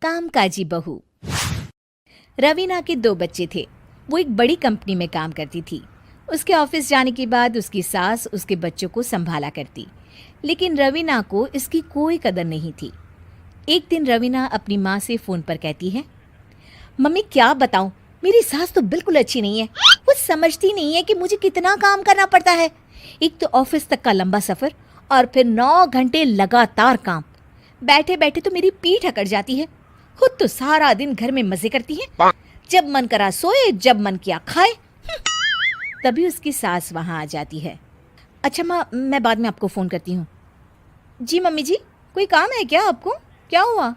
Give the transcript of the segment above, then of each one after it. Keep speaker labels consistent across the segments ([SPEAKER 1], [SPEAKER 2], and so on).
[SPEAKER 1] कामकाजी बहू। रवीना के 2 बच्चे थे। वो एक बड़ी कंपनी में काम करती थी। उसके ऑफिस जाने के बाद उसकी सास उसके बच्चों को संभाला करती, लेकिन रवीना को इसकी कोई कदर नहीं थी। एक दिन रवीना अपनी माँ से फ़ोन पर कहती है, मम्मी क्या बताऊं, मेरी सास तो बिल्कुल अच्छी नहीं है। वो समझती नहीं है कि मुझे कितना काम करना पड़ता है। एक तो ऑफिस तक का लंबा सफ़र और फिर 9 घंटे लगातार काम। बैठे बैठे तो मेरी पीठ अकड़ जाती है। खुद तो सारा दिन घर में मजे करती है, जब मन करा सोए, जब मन किया खाए। तभी उसकी सास वहाँ आ जाती है। अच्छा माँ, मैं बाद में आपको फ़ोन करती हूँ। जी मम्मी जी, कोई काम है क्या आपको? क्या हुआ?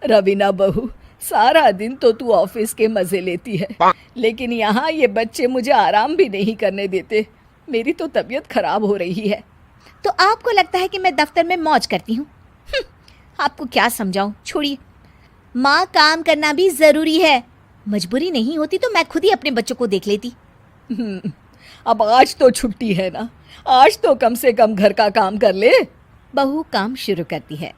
[SPEAKER 2] रवीना बहू, सारा दिन तो तू ऑफिस के मजे लेती है, लेकिन यहाँ ये बच्चे मुझे आराम भी नहीं करने देते। मेरी तो तबीयत खराब हो रही है।
[SPEAKER 1] तो आपको लगता है कि मैं दफ्तर में मौज करती हूँ? आपको क्या समझाऊँ, छोड़िए। माँ, काम करना भी ज़रूरी है। मजबूरी नहीं होती तो मैं खुद ही अपने बच्चों को देख लेती।
[SPEAKER 2] अब आज तो छुट्टी है ना, आज तो कम से कम घर का काम कर ले।
[SPEAKER 1] बहू काम शुरू करती है।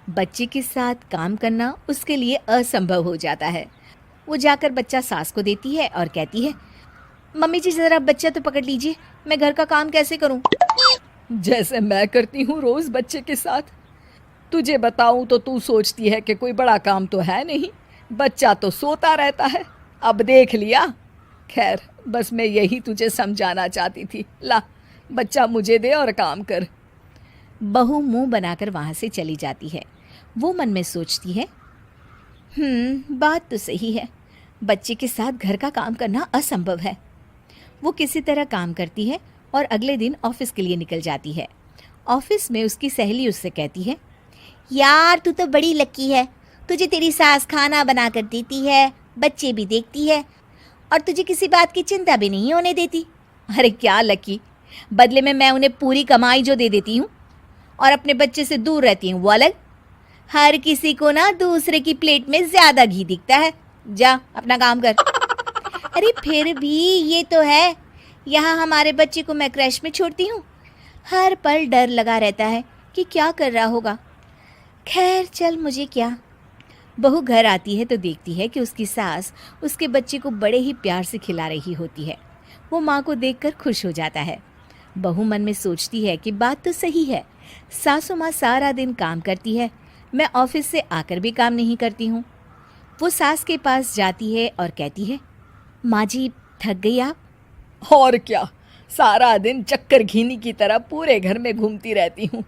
[SPEAKER 1] बच्चे के साथ काम करना उसके लिए असंभव हो जाता है। वो जाकर बच्चा सास को देती है और कहती है, मम्मी जी ज़रा बच्चा तो पकड़ लीजिए, मैं घर का काम कैसे करूं?
[SPEAKER 2] जैसे मैं करती हूँ रोज बच्चे के साथ। तुझे बताऊं तो तू सोचती है कि कोई बड़ा काम तो है नहीं, बच्चा तो सोता रहता है। अब देख लिया। खैर, बस मैं यही तुझे समझाना चाहती थी। ला, बच्चा मुझे दे और काम कर।
[SPEAKER 1] बहू मुंह बनाकर वहाँ से चली जाती है। वो मन में सोचती है, बात तो सही है, बच्चे के साथ घर का काम करना असंभव है। वो किसी तरह काम करती है और अगले दिन ऑफिस के लिए निकल जाती है। ऑफिस में उसकी सहेली उससे कहती है, यार तू तो बड़ी लकी है, तुझे तेरी सास खाना बना कर देती है, बच्चे भी देखती है और तुझे किसी बात की चिंता भी नहीं होने देती। अरे क्या लकी, बदले में मैं उन्हें पूरी कमाई जो दे देती हूँ और अपने बच्चे से दूर रहती हूँ वो अलग। हर किसी को ना दूसरे की प्लेट में ज़्यादा घी दिखता है। जा अपना काम कर। अरे फिर भी ये तो है, यहाँ हमारे बच्चे को मैं क्रैश में छोड़ती हूँ, हर पल डर लगा रहता है कि क्या कर रहा होगा। खैर चल, मुझे क्या। बहू घर आती है तो देखती है कि उसकी सास उसके बच्चे को बड़े ही प्यार से खिला रही होती है। वो माँ को देखकर खुश हो जाता है। बहू मन में सोचती है कि बात तो सही है, सासू माँ सारा दिन काम करती है, मैं ऑफिस से आकर भी काम नहीं करती हूँ। वो सास के पास जाती है और कहती है, माँ जी थक गई आप?
[SPEAKER 2] और क्या, सारा दिन चक्कर घीनी की तरह पूरे घर में घूमती रहती हूँ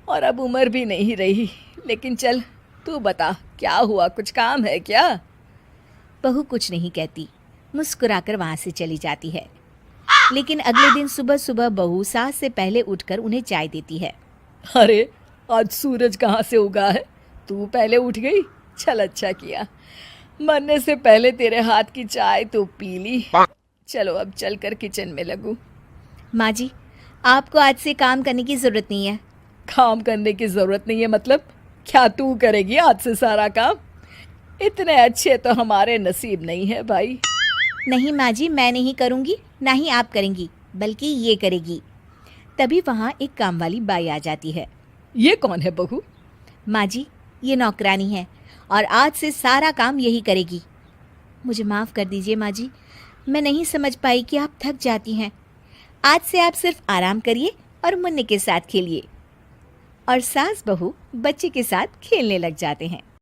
[SPEAKER 2] और अब उम्र भी नहीं रही। लेकिन चल, तू बता क्या हुआ, कुछ काम है क्या?
[SPEAKER 1] बहू कुछ नहीं कहती, मुस्कुराकर वहाँ से चली जाती है। लेकिन अगले दिन सुबह सुबह बहू सास से पहले उठकर उन्हें चाय देती है।
[SPEAKER 2] अरे, आज सूरज कहाँ से उगा है? तू पहले उठ गई, चल अच्छा किया। मरने से पहले तेरे हाथ की चाय तो पी ली। चलो अब चलकर किचन में लगूं।
[SPEAKER 1] माँ जी, आपको आज से काम करने की ज़रूरत नहीं है।
[SPEAKER 2] काम करने की ज़रूरत नहीं है मतलब? क्या तू करेगी आज से सारा काम? इतने अच्छे तो हमारे नसीब नहीं है भाई।
[SPEAKER 1] नहीं माँ जी, मैं नहीं करूँगी, ना ही आप करेंगी, बल्कि ये करेगी। तभी वहाँ एक काम वाली बाई आ जाती है।
[SPEAKER 2] ये कौन है बहू?
[SPEAKER 1] माँ जी, ये नौकरानी है और आज से सारा काम यही करेगी। मुझे माफ़ कर दीजिए माँ जी, मैं नहीं समझ पाई कि आप थक जाती हैं। आज से आप सिर्फ आराम करिए और मुन्ने के साथ खेलिए। और सास बहू बच्चे के साथ खेलने लग जाते हैं।